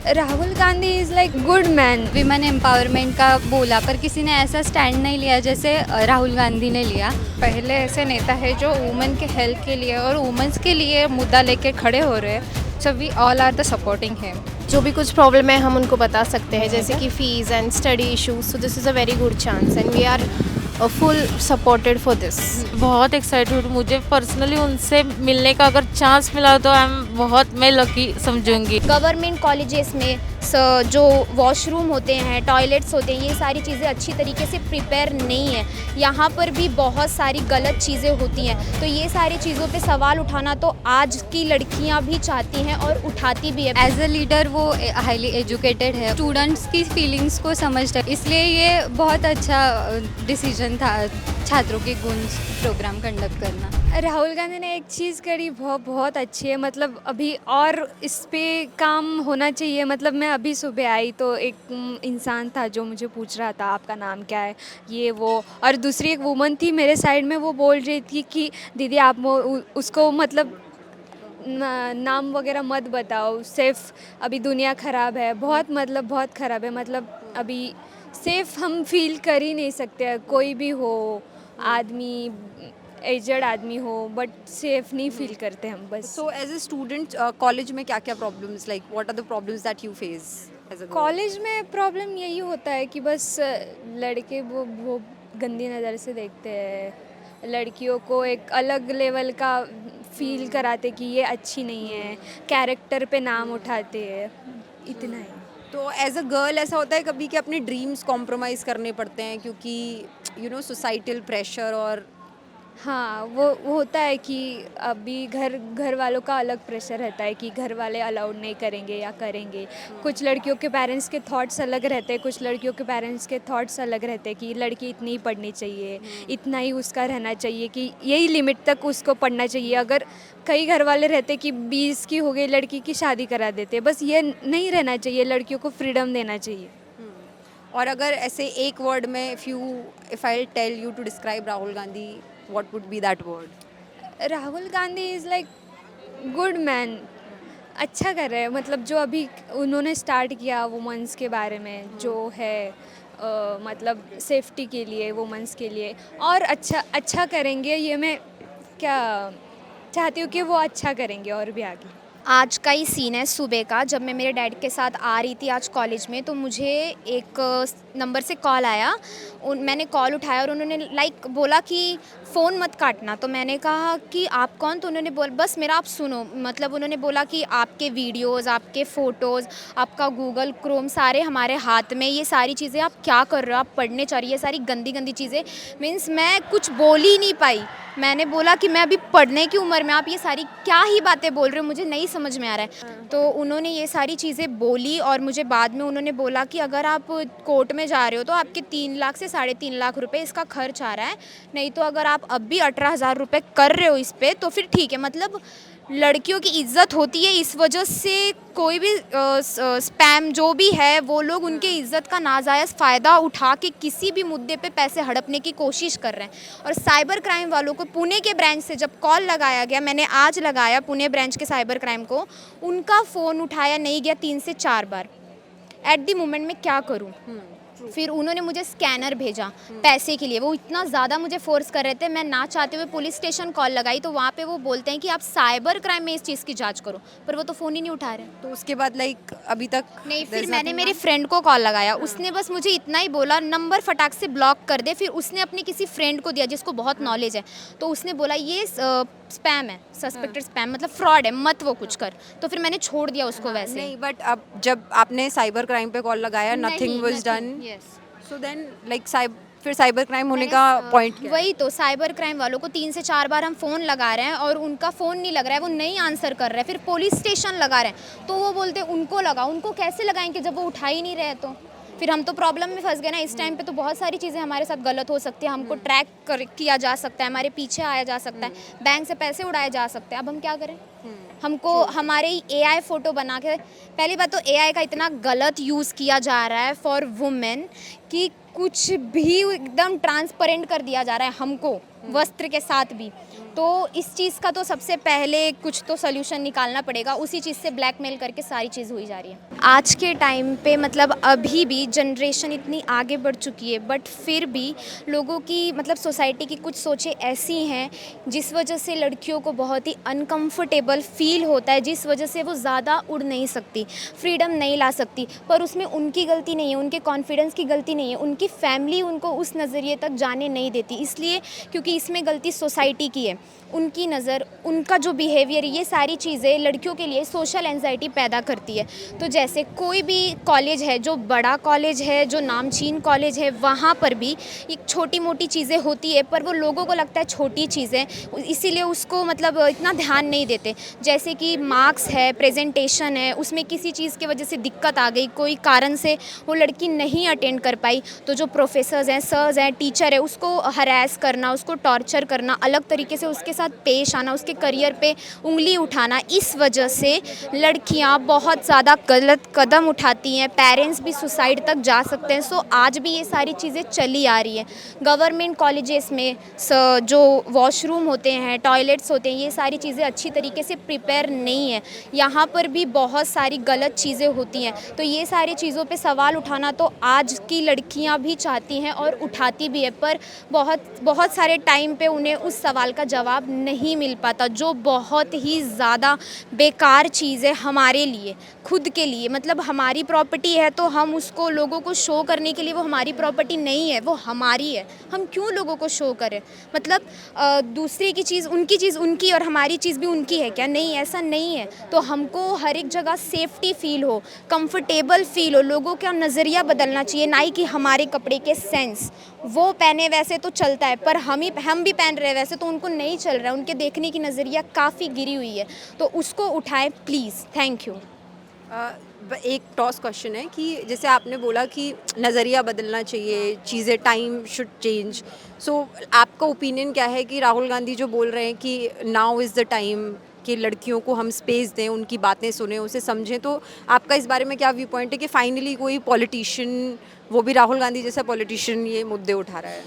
Rahul Gandhi is like good man. Women empowerment का बोला पर किसी ने ऐसा स्टैंड नहीं लिया जैसे राहुल गांधी ने लिया। पहले ऐसे नेता है जो वुमेन के हेल्प के लिए और वुमेन्स के लिए मुद्दा लेके खड़े हो रहे हैं, so we all are the supporting him. जो भी कुछ प्रॉब्लम है हम उनको बता सकते हैं, जैसे कि fees and study issues, so this is a very good chance and we are full supported for this. बहुत एक्साइटेड, मुझे पर्सनली उनसे मिलने का अगर चांस मिला तो मैं लकी समझूंगी। गवर्नमेंट कॉलेजेस में जो वॉशरूम होते हैं, टॉयलेट्स होते हैं, ये सारी चीज़ें अच्छी तरीके से प्रिपेयर नहीं है। यहाँ पर भी बहुत सारी गलत चीज़ें होती हैं, तो ये सारी चीज़ों पे सवाल उठाना तो आज की लड़कियाँ भी चाहती हैं और उठाती भी है। एज अ लीडर वो हाईली एजुकेटेड है, स्टूडेंट्स की फीलिंग्स को समझता है, इसलिए ये बहुत अच्छा डिसीजन था छात्रों के गुंज प्रोग्राम कंडक्ट करना। राहुल गांधी ने एक चीज़ करी बहुत अच्छी है, मतलब अभी और इस पे काम होना चाहिए। मतलब मैं अभी सुबह आई तो एक इंसान था जो मुझे पूछ रहा था आपका नाम क्या है, ये वो, और दूसरी एक वुमन थी मेरे साइड में, वो बोल रही थी कि दीदी आप उसको मतलब नाम वगैरह मत बताओ, सिर्फ अभी दुनिया ख़राब है, बहुत ख़राब है। मतलब अभी सेफ हम फील कर ही नहीं सकते, कोई भी हो आदमी, एजड आदमी हो, बट सेफ नहीं फील करते हम बस। So as a student, college में क्या क्या problems, like what are the problems that you face as a college में प्रॉब्लम यही होता है कि बस लड़के वो गंदी नज़र से देखते हैं, लड़कियों को एक अलग लेवल का फील कराते कि ये अच्छी नहीं है, कैरेक्टर पे नाम उठाते हैं, इतना ही। तो एज अ गर्ल ऐसा होता है कभी कि अपने ड्रीम्स कॉम्प्रोमाइज़ करने पड़ते हैं क्योंकि सोसाइटल प्रेशर और हाँ, वो होता है कि अभी घर वालों का अलग प्रेशर रहता है कि घर वाले अलाउड नहीं करेंगे या करेंगे। कुछ लड़कियों के पेरेंट्स के थॉट्स अलग रहते हैं, कुछ लड़कियों के पेरेंट्स के थॉट्स अलग रहते हैं कि लड़की इतनी ही पढ़नी चाहिए, इतना ही उसका रहना चाहिए, कि यही लिमिट तक उसको पढ़ना चाहिए। अगर कई घर वाले रहते कि 20 की हो गई लड़की की शादी करा देते, बस ये नहीं रहना चाहिए, लड़कियों को फ्रीडम देना चाहिए। और अगर ऐसे एक वर्ड में if I tell you to describe Rahul Gandhi, what would be that word? Rahul Gandhi is like good man. अच्छा कर रहे हैं, मतलब जो अभी उन्होंने स्टार्ट किया वुमेंस के बारे में जो है, मतलब सेफ्टी के लिए वुमेंस के लिए, और अच्छा करेंगे। ये मैं क्या चाहती हूँ कि वो अच्छा करेंगे और भी आगे। आज का ही सीन है सुबह का, जब मैं मेरे डैड के साथ आ रही थी आज कॉलेज में, तो मुझे एक नंबर से कॉल आया। मैंने कॉल उठाया और उन्होंने बोला कि फ़ोन मत काटना। तो मैंने कहा कि आप कौन? तो उन्होंने बस मेरा आप सुनो। मतलब उन्होंने बोला कि आपके वीडियोज़, आपके फ़ोटोज़, आपका गूगल क्रोम सारे हमारे हाथ में, ये सारी चीज़ें आप क्या कर रहे हो, आप पढ़ने चाह रही है, ये सारी गंदी गंदी चीज़ें। मीन्स मैं कुछ बोल ही नहीं पाई। मैंने बोला कि मैं अभी पढ़ने की उम्र में, आप ये सारी क्या ही बातें बोल रहे हो, मुझे नहीं समझ में आ रहा है। तो उन्होंने ये सारी चीज़ें बोली और मुझे बाद में उन्होंने बोला कि अगर आप कोर्ट में जा रहे हो तो आपके 3 लाख से 3.5 लाख रुपए इसका खर्च आ रहा है, नहीं तो अगर आप अब भी 18,000 रुपये कर रहे हो इस पर तो फिर ठीक है। मतलब लड़कियों की इज्जत होती है, इस वजह से कोई भी स्पैम जो भी है वो लोग उनके इज्जत का नाजायज़ फ़ायदा उठा के किसी भी मुद्दे पे पैसे हड़पने की कोशिश कर रहे हैं। और साइबर क्राइम वालों को पुणे के ब्रांच से जब कॉल लगाया गया, मैंने आज लगाया पुणे ब्रांच के साइबर क्राइम को, उनका फ़ोन उठाया नहीं गया 3 से 4 बार। एट दी मोमेंट मैं क्या करूँ? फिर उन्होंने मुझे स्कैनर भेजा पैसे के लिए, वो इतना ज़्यादा मुझे फोर्स कर रहे थे। मैं ना चाहते हुए पुलिस स्टेशन कॉल लगाई तो वहाँ पे वो बोलते हैं कि आप साइबर क्राइम में इस चीज़ की जांच करो, पर वो तो फ़ोन ही नहीं उठा रहे। तो उसके बाद अभी तक नहीं, फिर मैंने मेरे फ्रेंड को कॉल लगाया, उसने बस मुझे इतना ही बोला नंबर फटाक से ब्लॉक कर दे। फिर उसने अपने किसी फ्रेंड को दिया जिसको बहुत नॉलेज है, तो उसने बोला ये स्पैम है, सस्पेक्टेड स्पैम, मतलब फ्रॉड है, मत वो कुछ कर। तो फिर मैंने छोड़ दिया उसको वैसे। नहीं, बट अब जब आपने साइबर क्राइम पे कॉल लगाया, nothing was done, so then फिर साइबर क्राइम होने का पॉइंट क्या? वही तो, साइबर क्राइम वालों को 3 से 4 बार हम फ़ोन लगा रहे हैं और उनका फ़ोन नहीं लग रहा है, वो नहीं आंसर कर रहे हैं। फिर पुलिस स्टेशन लगा रहे हैं तो वो बोलते हैं उनको लगाओ। उनको कैसे लगाएंगे जब वो उठा ही नहीं रहे? तो फिर हम तो प्रॉब्लम में फंस गए ना। इस टाइम पे तो बहुत सारी चीज़ें हमारे साथ गलत हो सकती है, हमको किया जा सकता है, हमारे पीछे आया जा सकता है, बैंक से पैसे उड़ाए जा सकते हैं। अब हम क्या करें? हमको हमारे AI फ़ोटो बना के, पहली बात तो AI का इतना गलत यूज़ किया जा रहा है फॉर वुमेन कि कुछ भी एकदम ट्रांसपेरेंट कर दिया जा रहा है हमको, वस्त्र के साथ भी। तो इस चीज़ का तो सबसे पहले कुछ तो सोल्यूशन निकालना पड़ेगा, उसी चीज़ से ब्लैकमेल करके सारी चीज़ हुई जा रही है। आज के टाइम पे मतलब अभी भी जनरेशन इतनी आगे बढ़ चुकी है, बट फिर भी लोगों की मतलब सोसाइटी की कुछ सोचें ऐसी हैं जिस वजह से लड़कियों को बहुत ही अनकंफर्टेबल फील होता है, जिस वजह से वो ज़्यादा उड़ नहीं सकती, फ्रीडम नहीं ला सकती। पर उसमें उनकी गलती नहीं है, उनके कॉन्फिडेंस की गलती नहीं है, उनकी फैमिली उनको उस नज़रिए तक जाने नहीं देती, इसलिए क्योंकि इसमें गलती सोसाइटी की है। उनकी नज़र, उनका जो बिहेवियर, ये सारी चीज़ें लड़कियों के लिए सोशल एंजाइटी पैदा करती है। तो जैसे कोई भी कॉलेज है, जो बड़ा कॉलेज है, जो नामचीन कॉलेज है, वहाँ पर भी एक छोटी मोटी चीज़ें होती है, पर वो लोगों को लगता है छोटी चीज़ें, इसीलिए उसको मतलब इतना ध्यान नहीं देते। जैसे कि मार्क्स है, प्रेजेंटेशन है, उसमें किसी चीज़ की वजह से दिक्कत आ गई, कोई कारण से वो लड़की नहीं अटेंड कर पाई, तो जो प्रोफेसर्स हैं, सर्स हैं, टीचर है, उसको हरास करना, उसको टॉर्चर करना, अलग तरीके से उसके साथ पेश आना, उसके करियर पे उंगली उठाना, इस वजह से लड़कियां बहुत ज़्यादा गलत कदम उठाती हैं। पेरेंट्स भी सुसाइड तक जा सकते हैं। सो आज भी ये सारी चीज़ें चली आ रही हैं। गवर्नमेंट कॉलेजेस में जो वॉशरूम होते हैं, टॉयलेट्स होते हैं, ये सारी चीज़ें अच्छी तरीके से प्रिपेयर नहीं है। यहाँ पर भी बहुत सारी गलत चीज़ें होती हैं। तो ये सारी चीज़ों पे सवाल उठाना तो आज की लड़कियाँ भी चाहती हैं और उठाती भी है, पर बहुत सारे टाइम पे उन्हें उस सवाल का जवाब नहीं मिल पाता, जो बहुत ही ज़्यादा बेकार चीज़ है हमारे लिए, खुद के लिए। मतलब हमारी प्रॉपर्टी है तो हम उसको लोगों को शो करने के लिए, वो हमारी प्रॉपर्टी नहीं है, वो हमारी है, हम क्यों लोगों को शो करें? मतलब दूसरे की चीज़ उनकी और हमारी चीज़ भी उनकी है क्या? नहीं, ऐसा नहीं है। तो हमको हर एक जगह सेफ्टी फील हो, कंफर्टेबल फील हो, लोगों का नज़रिया बदलना चाहिए, ना ही कि हमारे कपड़े के सेंस। वो पहने वैसे तो चलता है, पर हम भी पहन रहे वैसे तो उनको नहीं चल रहा है, उनके देखने की नज़रिया काफ़ी गिरी हुई है, तो उसको उठाएं प्लीज़। Thank you. एक टॉस क्वेश्चन है कि जैसे आपने बोला कि नज़रिया बदलना चाहिए, चीज़ें टाइम शुड चेंज। सो आपका ओपिनियन क्या है कि राहुल गांधी जो बोल रहे हैं कि नाउ इज़ द टाइम कि लड़कियों को हम स्पेस दें, उनकी बातें सुने, उसे समझें, तो आपका इस बारे में क्या व्यू पॉइंट है कि फाइनली कोई पॉलिटिशियन, वो भी राहुल गांधी जैसा पॉलिटिशियन, ये मुद्दे उठा रहा है?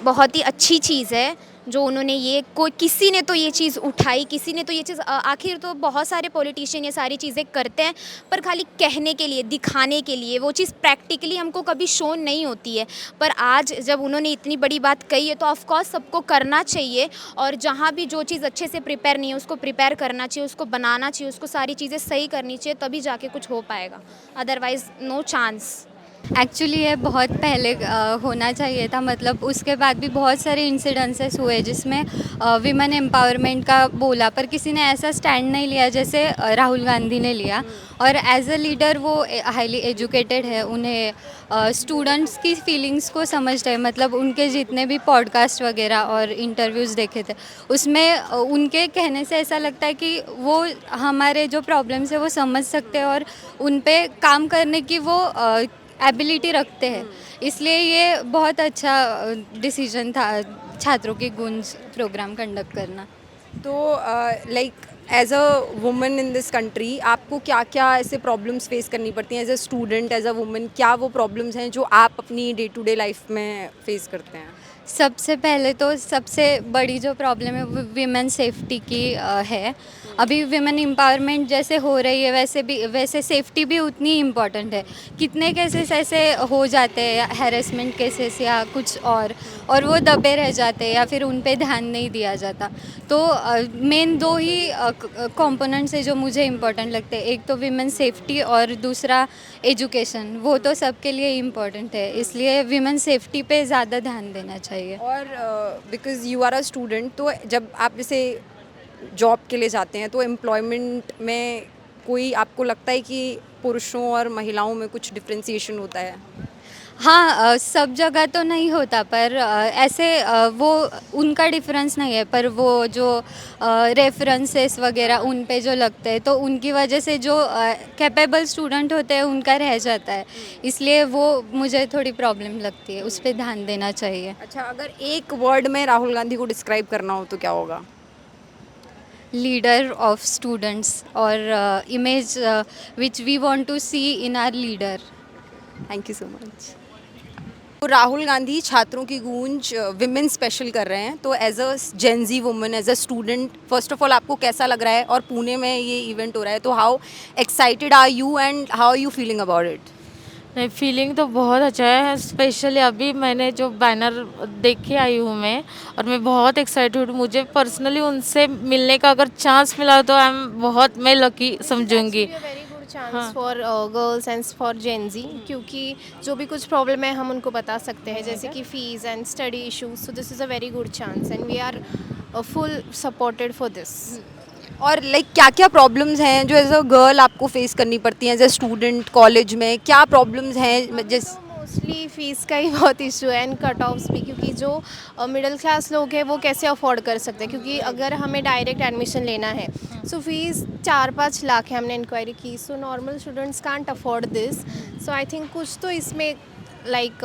बहुत ही अच्छी चीज़ है जो उन्होंने किसी ने तो ये चीज़ उठाई, किसी ने तो ये चीज़ आखिर तो बहुत सारे पॉलिटिशियन ये सारी चीज़ें करते हैं, पर खाली कहने के लिए, दिखाने के लिए, वो चीज़ प्रैक्टिकली हमको कभी शो नहीं होती है। पर आज जब उन्होंने इतनी बड़ी बात कही है तो ऑफ कोर्स सबको करना चाहिए, और जहाँ भी जो चीज़ अच्छे से प्रिपेयर नहीं है उसको प्रिपेयर करना चाहिए, उसको बनाना चाहिए, उसको सारी चीज़ें सही करनी चाहिए, तभी जाके कुछ हो पाएगा, अदरवाइज़ नो चांस। एक्चुअली ये बहुत पहले होना चाहिए था, मतलब उसके बाद भी बहुत सारे इंसिडेंसेस हुए जिसमें विमेन एम्पावरमेंट का बोला, पर किसी ने ऐसा स्टैंड नहीं लिया जैसे राहुल गांधी ने लिया। और एज अ लीडर वो हाईली एजुकेटेड है, उन्हें स्टूडेंट्स की फीलिंग्स को समझते हैं। मतलब उनके जितने भी पॉडकास्ट वगैरह और इंटरव्यूज़ देखे थे, उसमें उनके कहने से ऐसा लगता है कि वो हमारे जो प्रॉब्लम्स है वो समझ सकते हैं और उन पे काम करने की वो एबिलिटी रखते हैं। इसलिए ये बहुत अच्छा डिसीजन था छात्रों की गूंज प्रोग्राम कंडक्ट करना। तो like as a woman in this country आपको क्या क्या ऐसे प्रॉब्लम्स फेस करनी पड़ती हैं as a student, as a woman? क्या वो प्रॉब्लम्स हैं जो आप अपनी डे टू डे लाइफ में फेस करते हैं? सबसे पहले तो सबसे बड़ी जो प्रॉब्लम है वो वीमेन सेफ्टी की है। अभी वीमेन एम्पावरमेंट जैसे हो रही है वैसे सेफ्टी भी उतनी इम्पॉर्टेंट है। कितने केसेस ऐसे हो जाते हैं, हैरेसमेंट केसेस या कुछ और वो दबे रह जाते हैं या फिर उन पे ध्यान नहीं दिया जाता। तो मेन दो ही कंपोनेंट्स है जो मुझे इम्पोर्टेंट लगते हैं, एक तो वीमेन सेफ्टी और दूसरा एजुकेशन। वो तो सबके लिए इम्पोर्टेंट है, इसलिए वीमेन सेफ्टी पे ज़्यादा ध्यान देना चाहिए। और because you are a student, तो जब आप जैसे जॉब के लिए जाते हैं तो एम्प्लॉयमेंट में कोई आपको लगता है कि पुरुषों और महिलाओं में कुछ डिफ्रेंसिएशन होता है? हाँ, सब जगह तो नहीं होता, पर ऐसे वो उनका डिफरेंस नहीं है, पर वो जो रेफरेंसेस वगैरह उन पे जो लगते हैं तो उनकी वजह से जो कैपेबल स्टूडेंट होते हैं उनका रह जाता है, इसलिए वो मुझे थोड़ी प्रॉब्लम लगती है, उस पर ध्यान देना चाहिए। अच्छा, अगर एक वर्ड में राहुल गांधी को डिस्क्राइब करना हो तो क्या होगा? लीडर ऑफ स्टूडेंट्स और image which we want to see in our leader. Thank you so much. तो राहुल गांधी छात्रों की गूंज विमेन स्पेशल कर रहे हैं, तो as a Gen Z woman, as a student, first of all आपको कैसा लग रहा है? और पुणे में ये इवेंट हो रहा है, तो how excited are you and how are you feeling about it? नहीं, फीलिंग तो बहुत अच्छा है। स्पेशली अभी मैंने जो बैनर देख के आई हूँ मैं, और मैं बहुत एक्साइटेड हूँ। मुझे पर्सनली उनसे मिलने का अगर चांस मिला तो मैं लकी समझूंगी। Very good chance for girls and for Gen Z, क्योंकि जो भी कुछ प्रॉब्लम है हम उनको बता सकते हैं, जैसे कि fees and study issues. So this is a very good chance and we are full supported for this. और लाइक क्या क्या प्रॉब्लम्स हैं जो एज अ गर्ल आपको फेस करनी पड़ती हैं एज अ स्टूडेंट कॉलेज में? क्या प्रॉब्लम्स हैं जिस मोस्टली फ़ीस का ही बहुत इशू है एंड कट ऑफ्स भी, क्योंकि जो मिडिल क्लास लोग हैं वो कैसे अफोर्ड कर सकते हैं, क्योंकि अगर हमें डायरेक्ट एडमिशन लेना है सो फीस 4-5 लाख है, हमने इंक्वायरी की। So normal students can't afford this. So I think कुछ तो इसमें लाइक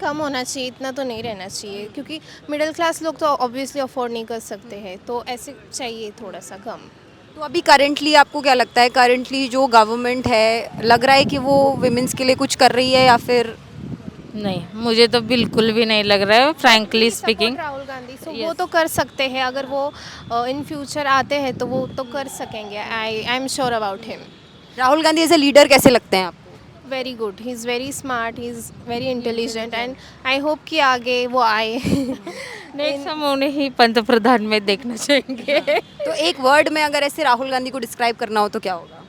कम होना चाहिए, इतना तो नहीं रहना चाहिए, क्योंकि मिडिल क्लास लोग तो ऑब्वियसली अफोर्ड नहीं कर सकते हैं, तो ऐसे चाहिए थोड़ा सा कम। तो अभी करंटली आपको क्या लगता है, करंटली जो गवर्नमेंट है, लग रहा है कि वो विमेंस के लिए कुछ कर रही है या फिर? नहीं, मुझे तो बिल्कुल भी नहीं लग रहा है, फ्रैंकली स्पीकिंग। राहुल गांधी वो तो कर सकते हैं, अगर वो इन फ्यूचर आते हैं तो वो तो कर सकेंगे। I am sure about him. Rahul Gandhi as a leader कैसे लगते हैं आपको? Very good, he is very smart, he is very intelligent and I hope कि आगे वो आए। नेक्स्ट हम उन्हें ही पंतप्रधान में देखना चाहेंगे। तो एक वर्ड में अगर ऐसे राहुल गांधी को डिस्क्राइब करना हो तो क्या होगा?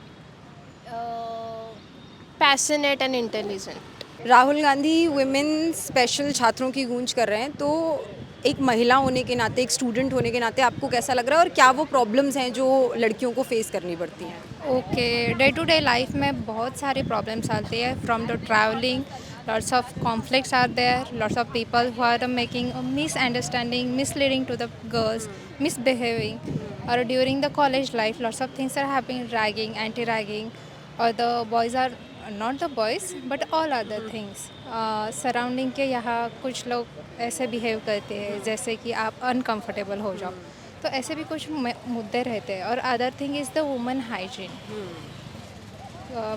Passionate and intelligent. Rahul Gandhi women special छात्रों की गूंज कर रहे हैं, तो एक महिला होने के नाते, एक स्टूडेंट होने के नाते आपको कैसा लग रहा है और क्या वो प्रॉब्लम्स हैं जो लड़कियों को फेस करनी पड़ती हैं? Okay, day to day life में बहुत सारी प्रॉब्लम्स आती है। From the travelling, lots of conflicts are there, lots of people who are making misunderstanding, misleading to the girls, misbehaving, or during the college life lots of things are happening, ragging, anti-ragging, or the boys are not the boys but all other things surrounding के। यहाँ कुछ लोग ऐसे behave करते हैं जैसे कि आप अनकंफर्टेबल हो जाओ, तो ऐसे भी कुछ मुद्दे रहते हैं। और other thing is the women hygiene.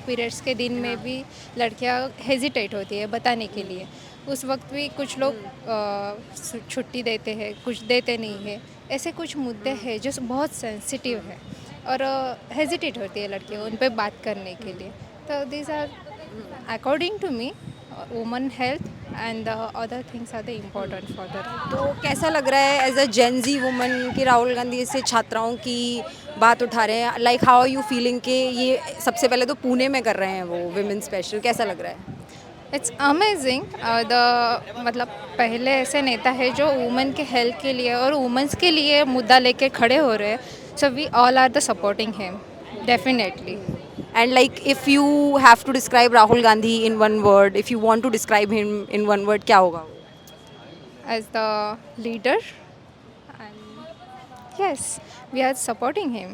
Periods के दिन में भी लड़कियां हेजिटेट होती है बताने के लिए, उस वक्त भी कुछ लोग छुट्टी देते हैं, कुछ देते नहीं है। ऐसे कुछ मुद्दे हैं जो बहुत सेंसिटिव है और हेजिटेट होती है लड़कियां उन पर बात करने के लिए। तो this are according to me woman health and the other things are the important for the. तो कैसा लग रहा है as a Gen Z woman कि राहुल गांधी से छात्राओं की बात उठा रहे हैं? Like how are you feeling कि ये सबसे पहले तो पुणे में कर रहे हैं वो विमेन स्पेशल, कैसा लग रहा है? It's amazing. मतलब पहले ऐसे नेता है जो वुमेन के हेल्थ के लिए और वुमेंस के लिए मुद्दा लेके खड़े हो रहे हैं। So we all are the supporting him definitely. And like if you have to describe Rahul Gandhi in one word, if you want to describe him in one word, क्या होगा वो? As the leader, and yes, we are supporting him.